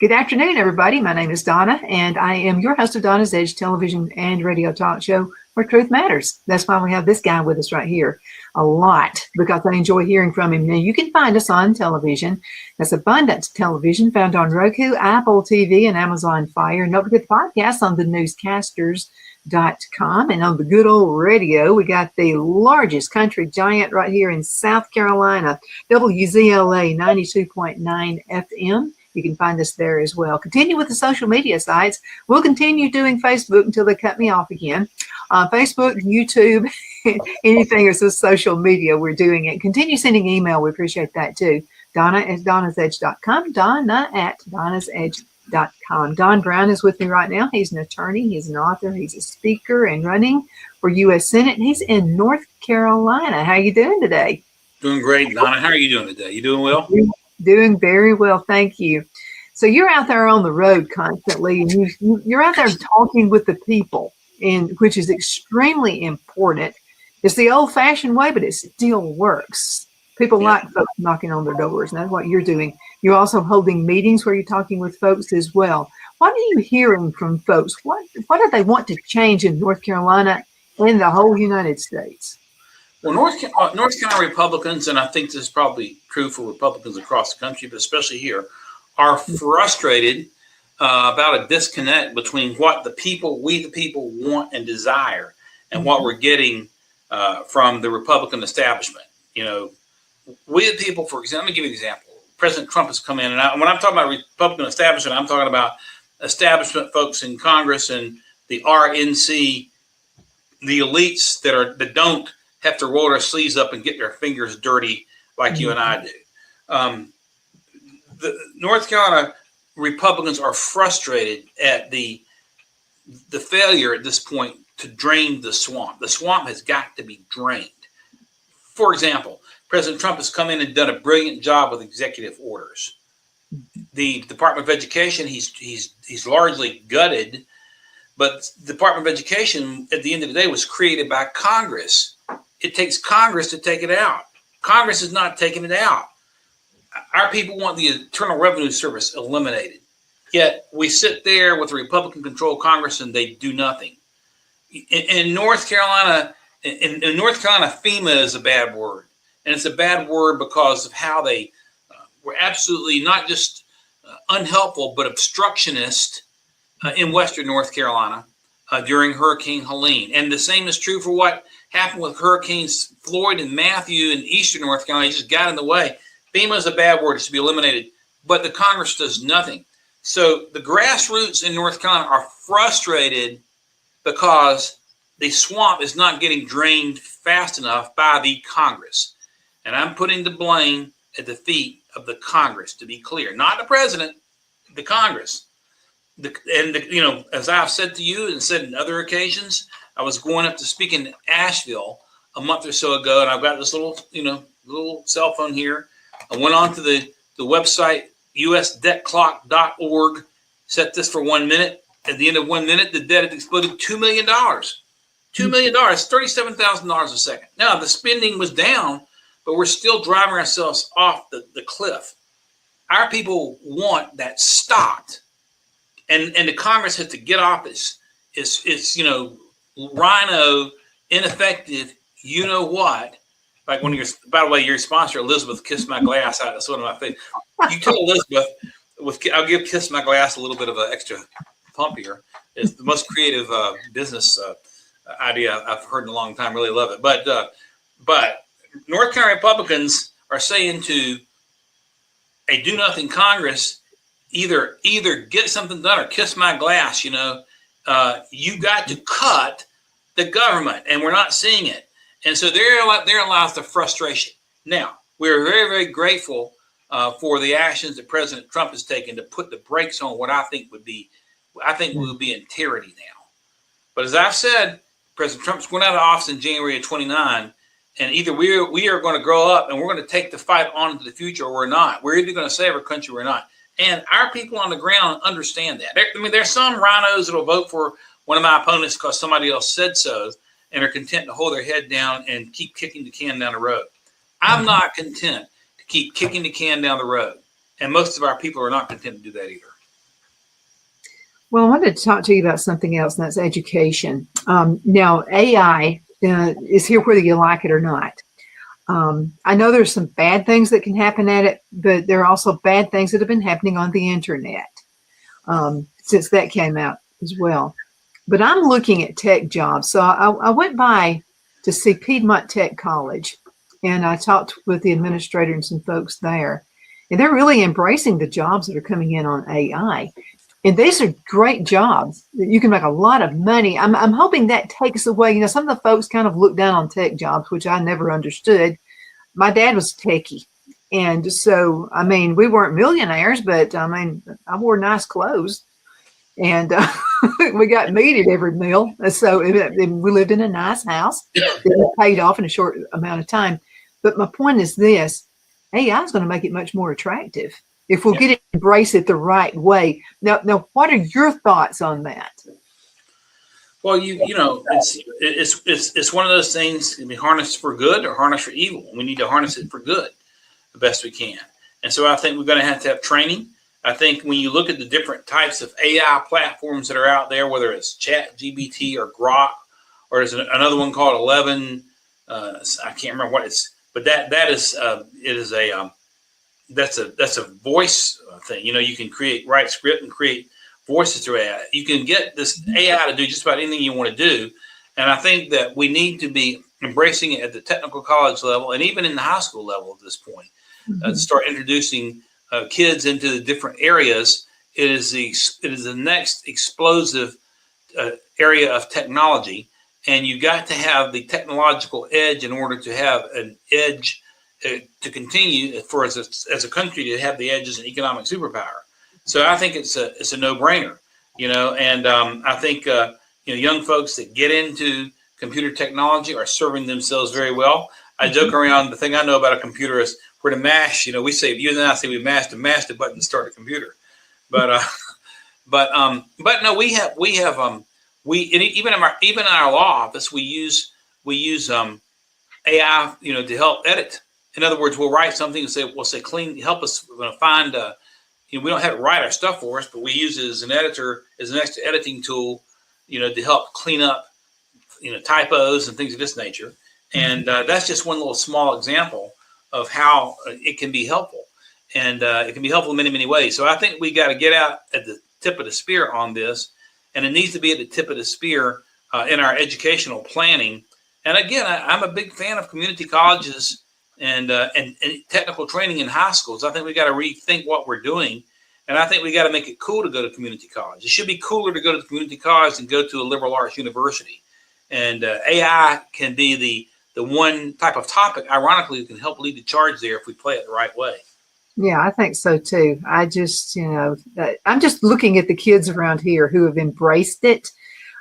Good afternoon, everybody. My name is Donna, and I am your host of Donna's Edge television and radio talk show where truth matters. That's why we have this guy with us right here a lot, because I enjoy hearing from him. Now, you can find us on television. That's Abundance Television, found on Roku, Apple TV, and Amazon Fire. And don't forget the podcast on thenewscasters.com. And on the good old radio, we got the largest country giant right here in South Carolina, WZLA 92.9 FM. You can find us there as well. Continue with the social media sites. We'll continue doing Facebook until they cut me off again. Facebook, YouTube, anything that's with social media, we're doing it. Continue sending email. We appreciate that too. Donna at donnasedge.com. Donna at donnasedge.com. Don Brown is with me right now. He's an attorney. He's an author. He's a speaker and running for U.S. Senate. And he's in North Carolina. How you doing today? Doing great, Donna. How are you doing today? You doing well? Doing very well, thank you. So you're out there on the road constantly, and you're out there talking with the people, and which is extremely important. It's the old-fashioned way, but it still works. People like folks knocking on their doors, and that's what you're doing. You're also holding meetings where you're talking with folks as well. What are you hearing from folks? What do they want to change in North Carolina and the whole United States? Well, North Carolina Republicans, and I think this is probably true for Republicans across the country, but especially here, are frustrated about a disconnect between what we the people want and desire, and what we're getting from the Republican establishment. You know, we the people, for example, let me give you an example. President Trump has come in, and when I'm talking about Republican establishment, I'm talking about establishment folks in Congress and the RNC, the elites that don't have to roll their sleeves up and get their fingers dirty like you and I do. The North Carolina Republicans are frustrated at the failure at this point to drain the swamp. The swamp has got to be drained. For example, President Trump has come in and done a brilliant job with executive orders. The Department of Education, he's largely gutted, but the Department of Education, at the end of the day, was created by Congress. It takes Congress to take it out. Congress is not taking it out. Our people want the Internal Revenue Service eliminated. Yet we sit there with a Republican-controlled Congress and they do nothing. In North Carolina, FEMA is a bad word. And it's a bad word because of how they were absolutely not just unhelpful, but obstructionist in Western North Carolina during Hurricane Helene. And the same is true for what happened with Hurricanes Floyd and Matthew in eastern North Carolina. He just got in the way. FEMA is a bad word. It should be eliminated. But the Congress does nothing. So the grassroots in North Carolina are frustrated because the swamp is not getting drained fast enough by the Congress. And I'm putting the blame at the feet of the Congress, to be clear. Not the president, the Congress. As I've said to you and said in other occasions, I was going up to speak in Asheville a month or so ago, and I've got this little cell phone here. I went on to the website, usdebtclock.org, set this for 1 minute. At the end of 1 minute, the debt had exploded $2 million. $2 million, $37,000 a second. Now, the spending was down, but we're still driving ourselves off the cliff. Our people want that stopped. And the Congress has to get off its rhino, ineffective, you know what? Like when by the way, your sponsor, Elizabeth, Kiss My Glass. That's one of my favorites. You tell Elizabeth, I'll give Kiss My Glass a little bit of an extra pump here. It's the most creative business idea I've heard in a long time. Really love it. But North Carolina Republicans are saying to a do-nothing Congress, either get something done or kiss my glass. You got to cut the government, and we're not seeing it. And so there lies the frustration. Now, we're very, very grateful for the actions that President Trump has taken to put the brakes on what I think we'll be in tyranny now. But as I've said, President Trump's going out of office in January of 29, and either we are going to grow up and we're going to take the fight on into the future, or we're not. We're either going to save our country or we're not. And our people on the ground understand that. There's some rhinos that will vote for one of my opponents because somebody else said so, and are content to hold their head down and keep kicking the can down the road. I'm not content to keep kicking the can down the road. And most of our people are not content to do that either. Well, I wanted to talk to you about something else, and that's education. Now, AI is here whether you like it or not. I know there's some bad things that can happen at it, but there are also bad things that have been happening on the internet since that came out as well. But I'm looking at tech jobs. So I went by to see Piedmont Tech College, and I talked with the administrator and some folks there. And they're really embracing the jobs that are coming in on AI. And these are great jobs. You can make a lot of money. I'm hoping that takes away, some of the folks kind of look down on tech jobs, which I never understood. My dad was techie. And so, we weren't millionaires, but I wore nice clothes. And we got meat at every meal. So we lived in a nice house that paid off in a short amount of time. But my point is this, AI is going to make it much more attractive if we'll get it, embrace it the right way. Now, what are your thoughts on that? Well, it's one of those things can be harnessed for good or harnessed for evil. We need to harness it for good the best we can. And so I think we're going to have training. I think when you look at the different types of AI platforms that are out there, whether it's Chat GBT or Grok, or there's another one called 11, I can't remember what it's, but that's a voice thing. You can write script and create voices through AI. You can get this AI to do just about anything you want to do. And I think that we need to be embracing it at the technical college level and even in the high school level at this point, to start introducing kids into the different areas. It is the next explosive area of technology. And you got to have the technological edge in order to have an edge to continue for as a country to have the edge as an economic superpower. So I think it's a no-brainer, and I think young folks that get into computer technology are serving themselves very well. I joke around, the thing I know about a computer is where to mash. You and I say we mash the button to start a computer, but no, we even in our law office we use AI, to help edit. In other words, we'll write something and we'll say clean, help us find. We don't have it write our stuff for us, but we use it as an editor, as an extra editing tool, to help clean up, typos and things of this nature. And that's just one little small example of how it can be helpful, and it can be helpful in many, many ways. So I think we got to get out at the tip of the spear on this, and it needs to be at the tip of the spear in our educational planning. And again, I'm a big fan of community colleges and technical training in high schools. I think we got to rethink what we're doing, and I think we got to make it cool to go to community college. It should be cooler to go to the community college than go to a liberal arts university. And AI can be the one type of topic, ironically, that can help lead the charge there if we play it the right way. Yeah, I think so too. I just, I'm just looking at the kids around here who have embraced it.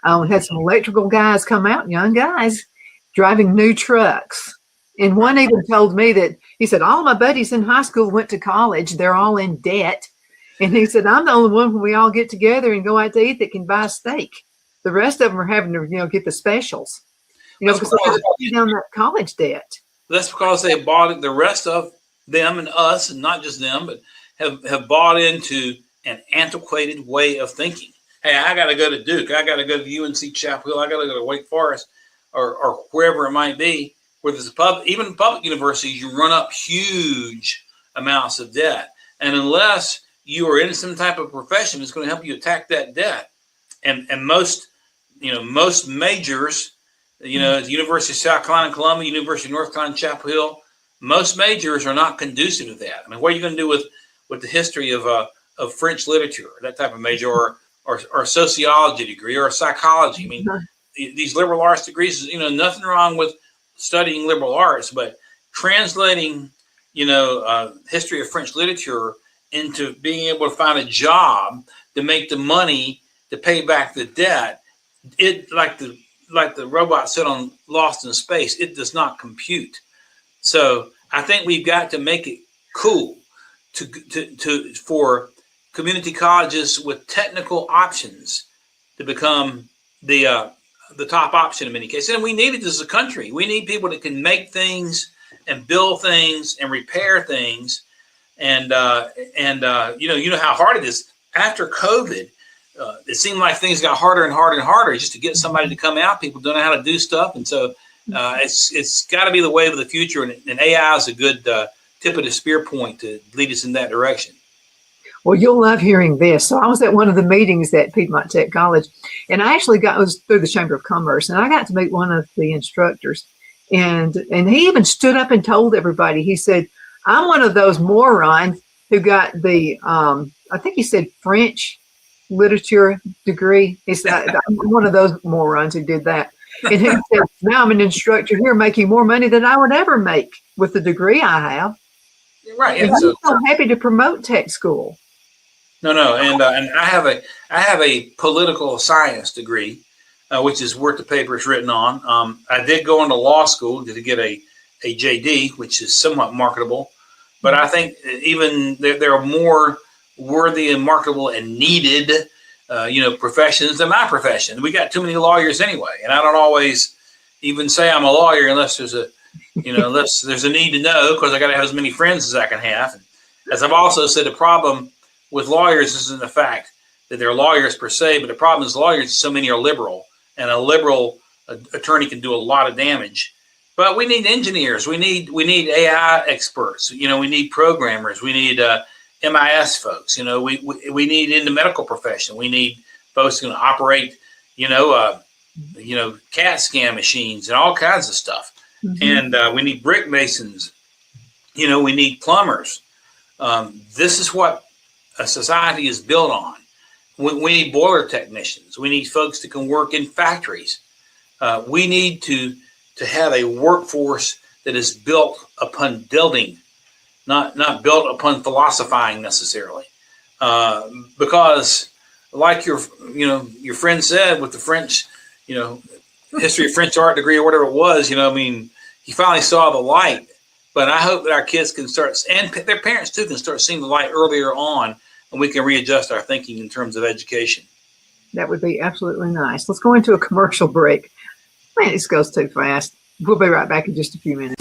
We had some electrical guys come out, young guys, driving new trucks. And one even told me that, he said, all my buddies in high school went to college. They're all in debt. And he said, I'm the only one when we all get together and go out to eat that can buy a steak. The rest of them are having to, get the specials, because they pay down that college debt. That's because they bought it. The rest of them and us, and not just them, but have bought into an antiquated way of thinking. Hey, I got to go to Duke. I got to go to UNC Chapel Hill. I got to go to Wake Forest or wherever it might be. Where there's even public universities, you run up huge amounts of debt. And unless you are in some type of profession that's going to help you attack that debt, and most majors, the University of South Carolina, Columbia, University of North Carolina, Chapel Hill, most majors are not conducive to that. What are you going to do with the history of French literature, that type of major, or sociology degree, or psychology? These liberal arts degrees, nothing wrong with studying liberal arts, but translating, history of French literature into being able to find a job to make the money to pay back the debt, it like the robot said on Lost in Space, it does not compute. So I think we've got to make it cool for community colleges with technical options to become the top option in many cases. And we need it as a country. We need people that can make things and build things and repair things. And you know how hard it is after COVID. it seemed like things got harder and harder and harder just to get somebody to come out. People don't know how to do stuff. And so it's got to be the wave of the future. And AI is a good tip of the spear point to lead us in that direction. Well, you'll love hearing this. So I was at one of the meetings at Piedmont Tech College, and I actually was through the Chamber of Commerce, and I got to meet one of the instructors. And he even stood up and told everybody, he said, I'm one of those morons who got the, I think he said French literature degree. He said, I'm one of those morons who did that. And he said, now I'm an instructor here making more money than I would ever make with the degree I have. Right. And so I'm happy to promote tech school. No, and I have a political science degree, which is worth the paper it's written on. I did go into law school to get a JD, which is somewhat marketable, but I think even there are more worthy and marketable and needed, professions than my profession. We got too many lawyers anyway, and I don't always even say I'm a lawyer unless there's unless there's a need to know, because I got to have as many friends as I can have. And as I've also said, the problem with lawyers isn't the fact that they're lawyers per se, but the problem is lawyers, so many are liberal, and a liberal attorney can do a lot of damage. But we need engineers. We need AI experts. We need programmers. We need MIS folks. We need in the medical profession. We need folks who can operate, CAT scan machines and all kinds of stuff. Mm-hmm. And we need brick masons. We need plumbers. This is what a society is built on. We need boiler technicians. We need folks that can work in factories. We need to have a workforce that is built upon building, not built upon philosophizing necessarily. Because like your friend said with the French, history of French art degree or whatever it was, he finally saw the light. But I hope that our kids can start, and their parents too, can start seeing the light earlier on, and we can readjust our thinking in terms of education. That would be absolutely nice. Let's go into a commercial break. Man, this goes too fast. We'll be right back in just a few minutes.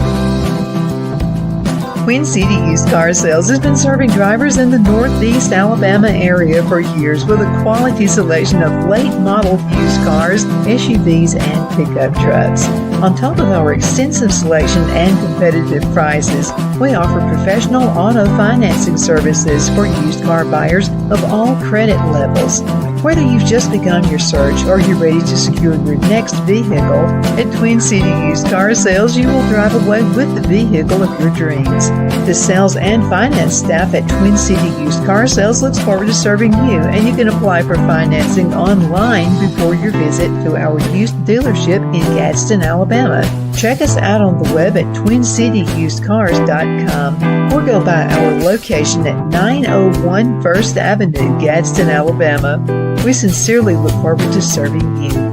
Twin City Used Car Sales has been serving drivers in the Northeast Alabama area for years with a quality selection of late model used cars, SUVs, and pickup trucks. On top of our extensive selection and competitive prices, we offer professional auto financing services for used car buyers of all credit levels. Whether you've just begun your search or you're ready to secure your next vehicle, at Twin City Used Car Sales, you will drive away with the vehicle of your dreams. The sales and finance staff at Twin City Used Car Sales looks forward to serving you, and you can apply for financing online before your visit to our used dealership in Gadsden, Alabama. Check us out on the web at twincityusedcars.com or go by our location at 901 First Avenue, Gadsden, Alabama. We sincerely look forward to serving you.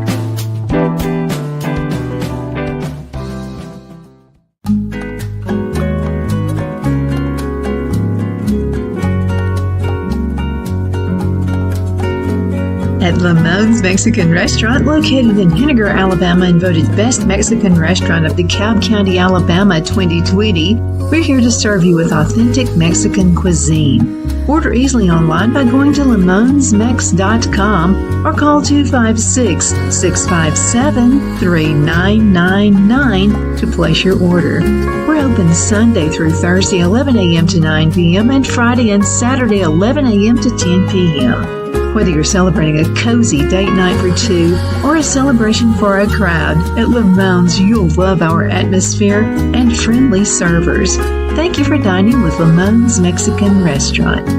At Lamone's Mexican Restaurant, located in Henniger, Alabama, and voted Best Mexican Restaurant of DeKalb County, Alabama 2020, we're here to serve you with authentic Mexican cuisine. Order easily online by going to lamonsmex.com or call 256-657-3999 to place your order. We're open Sunday through Thursday 11 a.m. to 9 p.m. and Friday and Saturday 11 a.m. to 10 p.m. Whether you're celebrating a cozy date night for two or a celebration for a crowd, at Lamone's you'll love our atmosphere and friendly servers. Thank you for dining with Lamone's Mexican Restaurant.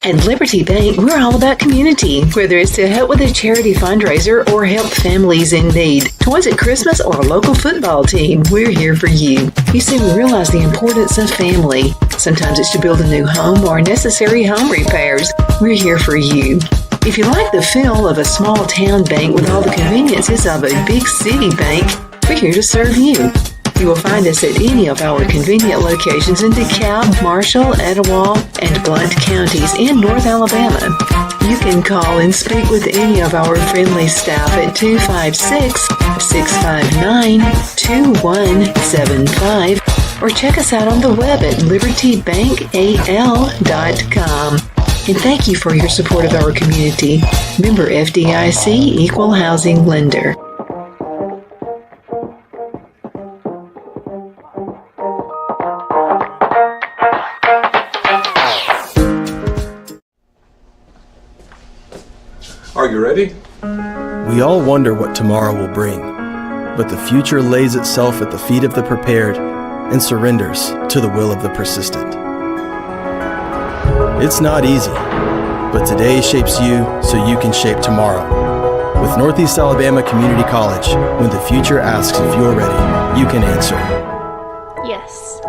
At Liberty Bank, we're all about community. Whether it's to help with a charity fundraiser or help families in need, toys at Christmas, or a local football team, we're here for you. You see, we realize the importance of family. Sometimes it's to build a new home or necessary home repairs. We're here for you. If you like the feel of a small town bank with all the conveniences of a big city bank, we're here to serve you. You will find us at any of our convenient locations in DeKalb, Marshall, Etowah, and Blount counties in North Alabama. You can call and speak with any of our friendly staff at 256-659-2175 or check us out on the web at libertybankal.com. And thank you for your support of our community. Member FDIC Equal Housing Lender. Are you ready? We all wonder what tomorrow will bring, but the future lays itself at the feet of the prepared and surrenders to the will of the persistent. It's not easy, but today shapes you so you can shape tomorrow. With Northeast Alabama Community College, when the future asks if you're ready, you can answer. Yes.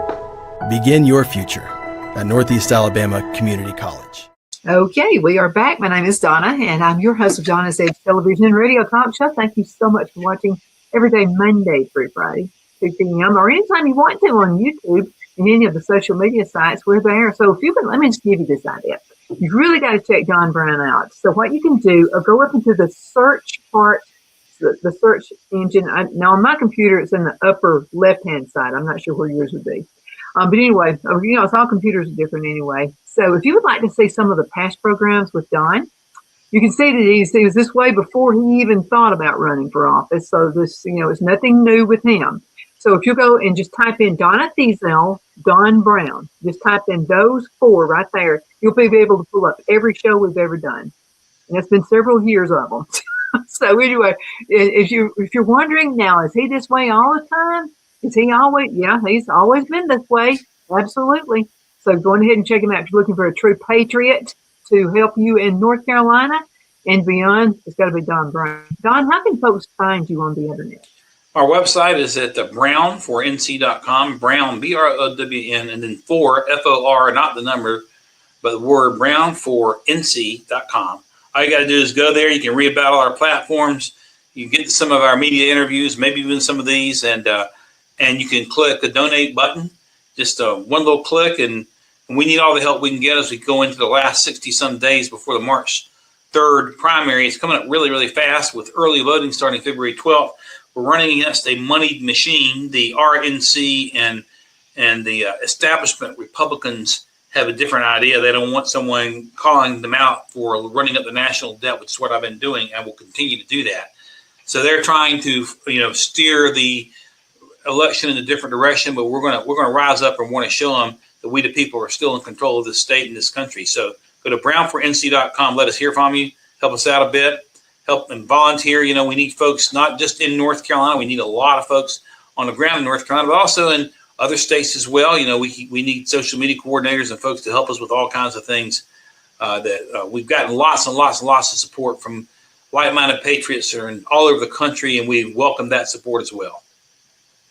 Begin your future at Northeast Alabama Community College. Okay, we are back. My name is Donna, and I'm your host of Donna's Edge Television and Radio Talk Show. Thank you so much for watching every day, Monday through Friday, 2 p.m., or anytime you want to on YouTube and any of the social media sites. We're there. So if you can, let me just give you this idea. You've really got to check Don Brown out. So what you can do, go up into the search part, the search engine. Now on my computer, it's in the upper left-hand side. I'm not sure where yours would be. But anyway, it's all computers are different anyway. So if you would like to see some of the past programs with Don, you can see that he was this way before he even thought about running for office. So this, it's nothing new with him. So if you go and just type in Donna Thiesel, Don Brown, just type in those 4 right there, you'll be able to pull up every show we've ever done. And it's been several years of them. So anyway, if you're wondering now, is he this way all the time? Is he always? Yeah, he's always been this way. Absolutely. So go ahead and check him out. If you're looking for a true patriot to help you in North Carolina and beyond, it's got to be Don Brown. Don, how can folks find you on the internet? Our website is at brown4nc.com, Brown, B-R-O-W-N, and then 4, F-O-R, not the number, but the word brown4nc.com. All you got to do is go there. You can read about all our platforms. You can get to some of our media interviews, maybe even some of these, and you can click the donate button, just one little click, and we need all the help we can get as we go into the last 60-some days before the March 3rd primary. It's coming up really, really fast with early voting starting February 12th. We're running against a moneyed machine. The RNC and the establishment Republicans have a different idea. They don't want someone calling them out for running up the national debt, which is what I've been doing, and will continue to do that. So they're trying to, steer the election in a different direction, but we're gonna rise up and want to show them that we the people are still in control of this state and this country. So go to brown4nc.com. Let us hear from you. Help us out a bit. Help and volunteer. We need folks not just in North Carolina. We need a lot of folks on the ground in North Carolina, but also in other states as well. We need social media coordinators and folks to help us with all kinds of things. We've gotten lots and lots and lots of support from like-minded patriots are in all over the country, and we welcome that support as well.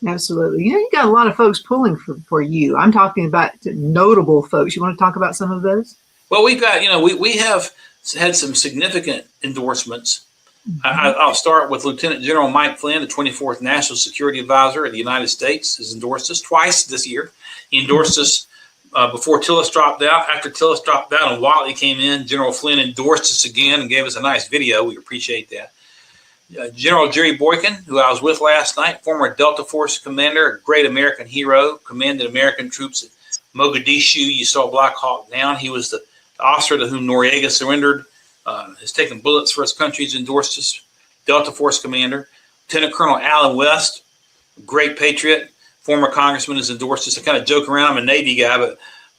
Absolutely. You got a lot of folks pulling for you. I'm talking about notable folks. You want to talk about some of those? Well, we've got, we have had some significant endorsements. Mm-hmm. I'll start with Lieutenant General Mike Flynn, the 24th National Security Advisor of the United States, has endorsed us twice this year. He endorsed us before Tillis dropped out. After Tillis dropped out and Watley came in, General Flynn endorsed us again and gave us a nice video. We appreciate that. General Jerry Boykin, who I was with last night, former Delta Force commander, a great American hero, commanded American troops at Mogadishu. You saw Black Hawk Down. He was the officer to whom Noriega surrendered, has taken bullets for his country, has endorsed us, Delta Force commander. Lieutenant Colonel Allen West, great patriot, former congressman, has endorsed us. I kind of joke around, I'm a Navy guy,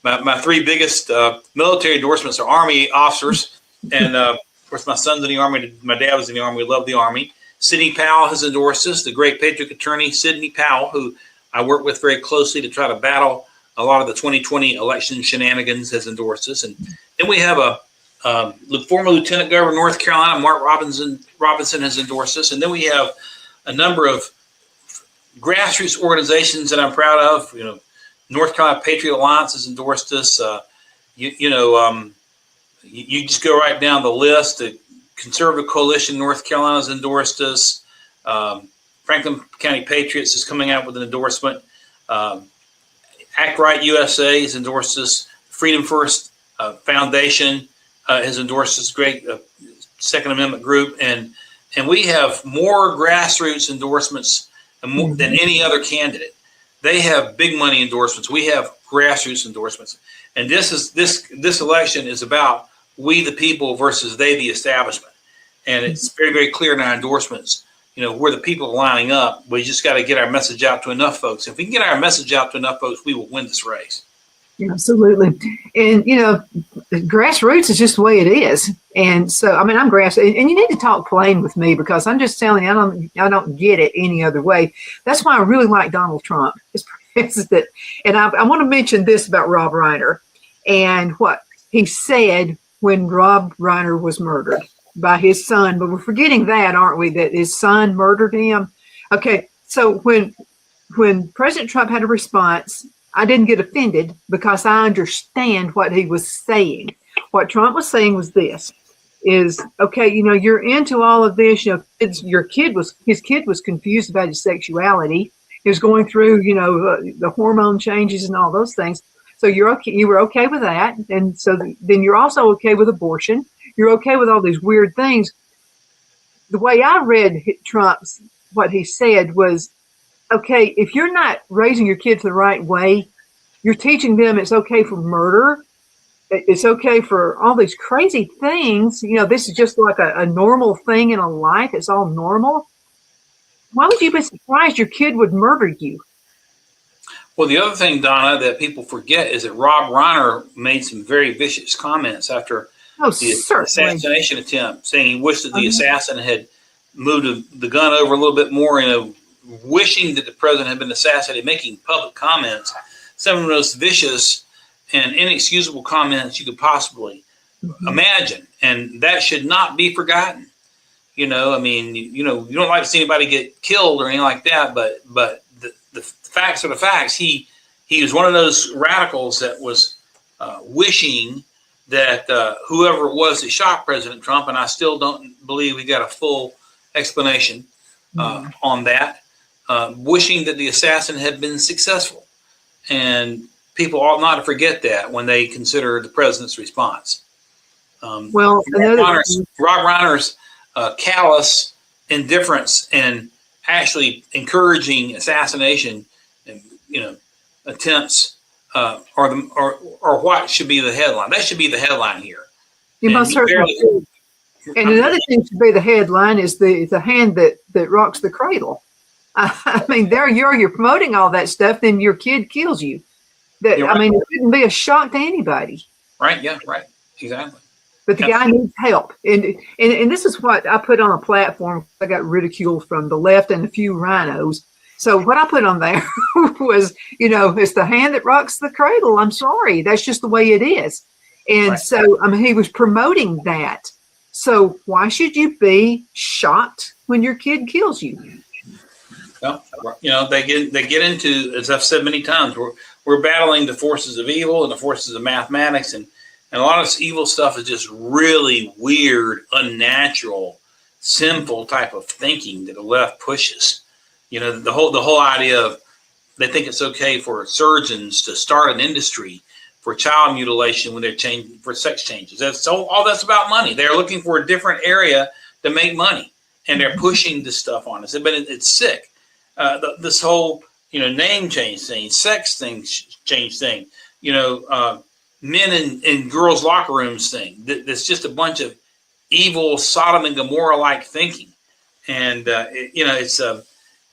but my 3 biggest military endorsements are Army officers. And of course, my son's in the Army. My dad was in the Army. We love the Army. Sidney Powell has endorsed us, the great patriot attorney, Sidney Powell, who I work with very closely to try to battle a lot of the 2020 election shenanigans, has endorsed us. And then we have a former Lieutenant Governor of North Carolina, Mark Robinson has endorsed us. And then we have a number of grassroots organizations that I'm proud of. North Carolina Patriot Alliance has endorsed us. You just go right down the list. The Conservative Coalition North Carolina has endorsed us. Franklin County Patriots is coming out with an endorsement. Act Right USA has endorsed us. Freedom First Foundation has endorsed this great Second Amendment group, and we have more grassroots endorsements than any other candidate. They have big money endorsements. We have grassroots endorsements, and this election is about we the people versus they the establishment, and it's very, very clear in our endorsements. We're the people lining up. We just got to get our message out to enough folks. If we can get our message out to enough folks, we will win this race. Absolutely. And, grassroots is just the way it is. And so, I'm grassroots, and you need to talk plain with me, because I'm just telling you, I don't get it any other way. That's why I really like Donald Trump. And I want to mention this about Rob Reiner and what he said when Rob Reiner was murdered by his son. But we're forgetting that, aren't we? That his son murdered him. Okay. So when President Trump had a response, I didn't get offended because I understand what he was saying. What Trump was saying was this, is, okay, you're into all of this, his kid was confused about his sexuality. He was going through, the hormone changes and all those things. So you were okay with that. And so then you're also okay with abortion. You're okay with all these weird things. The way I read Trump's, what he said was, okay, if you're not raising your kids the right way, you're teaching them it's okay for murder. It's okay for all these crazy things. This is just like a normal thing in a life. It's all normal. Why would you be surprised your kid would murder you? Well, the other thing, Donna, that people forget is that Rob Reiner made some very vicious comments after the assassination attempt, saying he wished that the assassin had moved the gun over a little bit more, wishing that the president had been assassinated, making public comments, some of the most vicious and inexcusable comments you could possibly imagine. And that should not be forgotten. You don't like to see anybody get killed or anything like that, but the facts are the facts. He was one of those radicals that was wishing that whoever it was that shot President Trump, and I still don't believe we got a full explanation on that, wishing that the assassin had been successful. And people ought not to forget that when they consider the president's response. Rob Reiner's callous indifference and actually encouraging assassination and attempts or what should be the headline. That should be the headline here. You most certainly should. And another thing should be the headline is the hand that rocks the cradle. There you're promoting all that stuff, then your kid kills you. It wouldn't be a shock to anybody. Right, yeah, right. Exactly. But the guy needs help. And this is what I put on a platform. I got ridiculed from the left and a few rhinos. So what I put on there was, it's the hand that rocks the cradle. I'm sorry. That's just the way it is. And so, he was promoting that. So why should you be shocked when your kid kills you? Well, they get into, as I've said many times, we're battling the forces of evil and the forces of mathematics, and a lot of this evil stuff is just really weird, unnatural, sinful type of thinking that the left pushes. The whole idea of they think it's okay for surgeons to start an industry for child mutilation when they're changing for sex changes. All that's about money. They're looking for a different area to make money, and they're pushing this stuff on us. But it's sick. This whole name change thing, sex thing, change thing, men and girls' locker rooms thing. That's just a bunch of evil Sodom and Gomorrah like thinking, and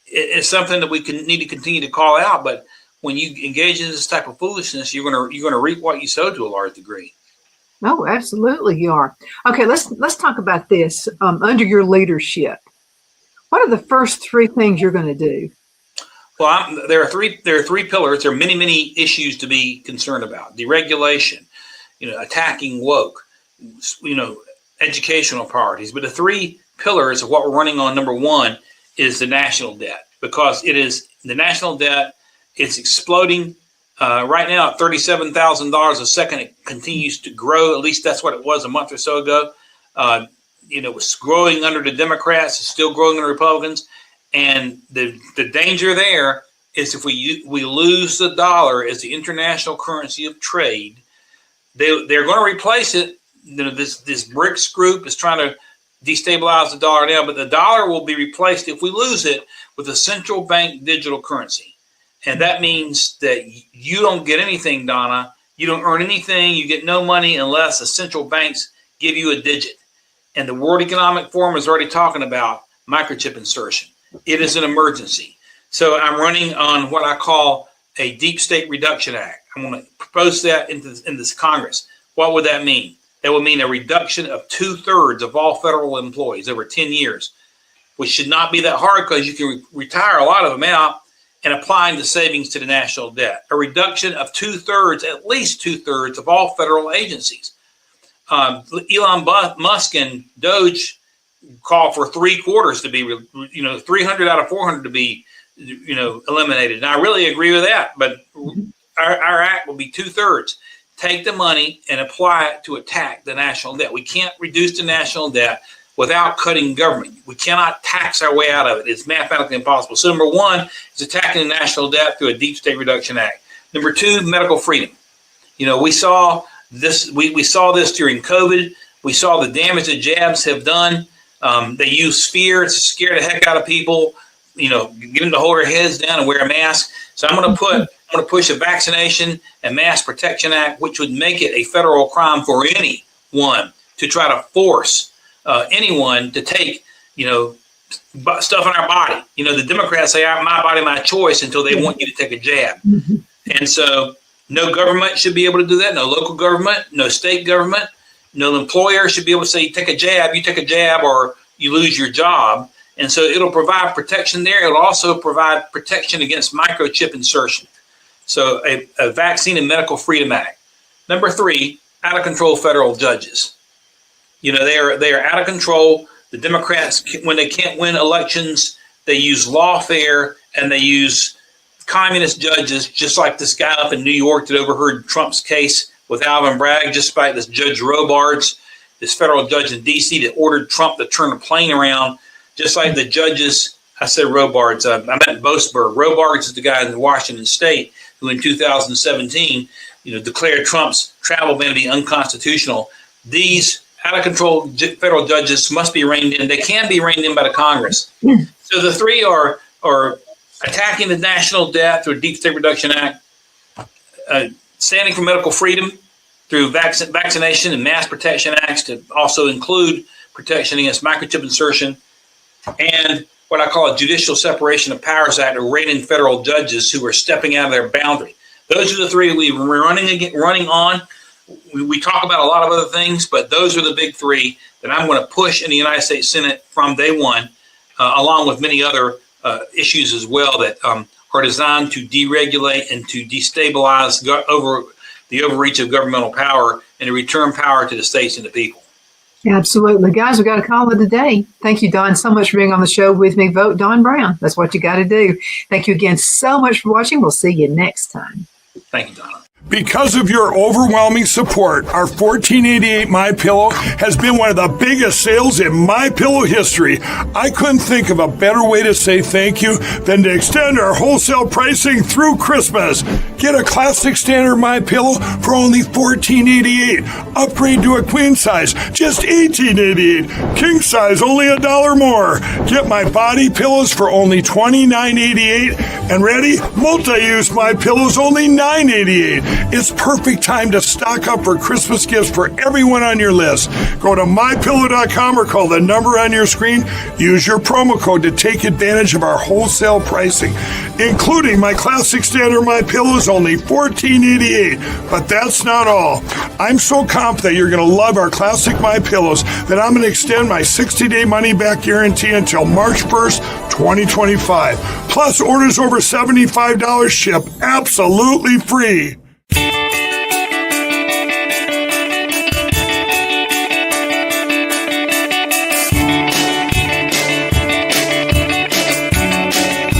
it's something that we need to continue to call out. But when you engage in this type of foolishness, you're gonna reap what you sow to a large degree. Oh, absolutely, you are. Okay, let's talk about this. Under your leadership, what are the first three things you're going to do? Well, there are three pillars. There are many issues to be concerned about: deregulation, attacking woke, educational priorities. But the three pillars of what we're running on, number one, is the national debt, because the national debt is exploding right now at $37,000 a second. It continues to grow. At least that's what it was a month or so ago. It was growing under the Democrats. It's still growing under Republicans. And the danger there is if we lose the dollar as the international currency of trade, they're going to replace it this BRICS group is trying to destabilize the dollar now, but the dollar will be replaced if we lose it with a central bank digital currency. And that means that you don't get anything, Donna. You don't earn anything. You get no money unless the central banks give you a digit. And the World Economic Forum is already talking about microchip insertion. It is an emergency. So I'm running on what I call a Deep State Reduction Act. I'm going to propose that in this Congress. What would that mean? That would mean a reduction of 2/3 of all federal employees over 10 years, which should not be that hard because you can retire a lot of them out and applying the savings to the national debt. A reduction of 2/3, at least 2/3 of all federal agencies. Elon Musk and Doge call for 3/4 to be, 300 out of 400 to be, eliminated. And I really agree with that, but our act will be 2/3. Take the money and apply it to attack the national debt. We can't reduce the national debt without cutting government. We cannot tax our way out of it. It's mathematically impossible. So number one is attacking the national debt through a Deep State Reduction Act. Number two, medical freedom. We saw this. We saw this during COVID. We saw the damage that jabs have done. They use fear to scare the heck out of people. Get them to hold their heads down and wear a mask. So I'm going to push a Vaccination and Mass Protection Act, which would make it a federal crime for anyone to try to force anyone to take, stuff in our body. The Democrats say, my body, my choice, until they want you to take a jab. And so no government should be able to do that. No local government, no state government, no employer should be able to say, you take a jab, or you lose your job. And so it'll provide protection there. It'll also provide protection against microchip insertion. So a Vaccine and Medical Freedom Act. Number three, out of control federal judges. They are out of control. The Democrats, when they can't win elections, they use lawfare and they use communist judges, just like this guy up in New York that overheard Trump's case with Alvin Bragg, just like this Judge Robards, this federal judge in D.C. that ordered Trump to turn the plane around. Just like the judges, I said Robards, I meant Boasberg. Robards is the guy in Washington State who in 2017, declared Trump's travel ban to be unconstitutional. These out of control federal judges must be reined in. They can be reined in by the Congress. So the three are attacking the national debt through a Deep State Reduction Act, standing for medical freedom through Vaccination and Mass Protection Acts to also include protection against microchip insertion, and what I call a Judicial Separation of Powers Act, or reining federal judges who are stepping out of their boundary. Those are the three we're running on. We talk about a lot of other things, but those are the big three that I'm going to push in the United States Senate from day one, along with many other issues as well that are designed to deregulate and to destabilize the overreach of governmental power and to return power to the states and the people. Absolutely. Guys, we got a call of the day. Thank you, Don, so much for being on the show with me. Vote Don Brown. That's what you got to do. Thank you again so much for watching. We'll see you next time. Thank you, Donna. Because of your overwhelming support, our 1488 MyPillow has been one of the biggest sales in MyPillow history. I couldn't think of a better way to say thank you than to extend our wholesale pricing through Christmas. Get a classic standard MyPillow for only $14.88. Upgrade to a queen size, just $18.88. King size, only $1 more. Get my body pillows for only $29.88. And ready? Multi-use MyPillows, only $9.88. It's perfect time to stock up for Christmas gifts for everyone on your list. Go to MyPillow.com or call the number on your screen. Use your promo code to take advantage of our wholesale pricing, including my classic standard MyPillows, only $14.88. But that's not all. I'm so confident you're going to love our classic MyPillows that I'm going to extend my 60-day money-back guarantee until March 1st, 2025. Plus, orders over $75 ship absolutely free.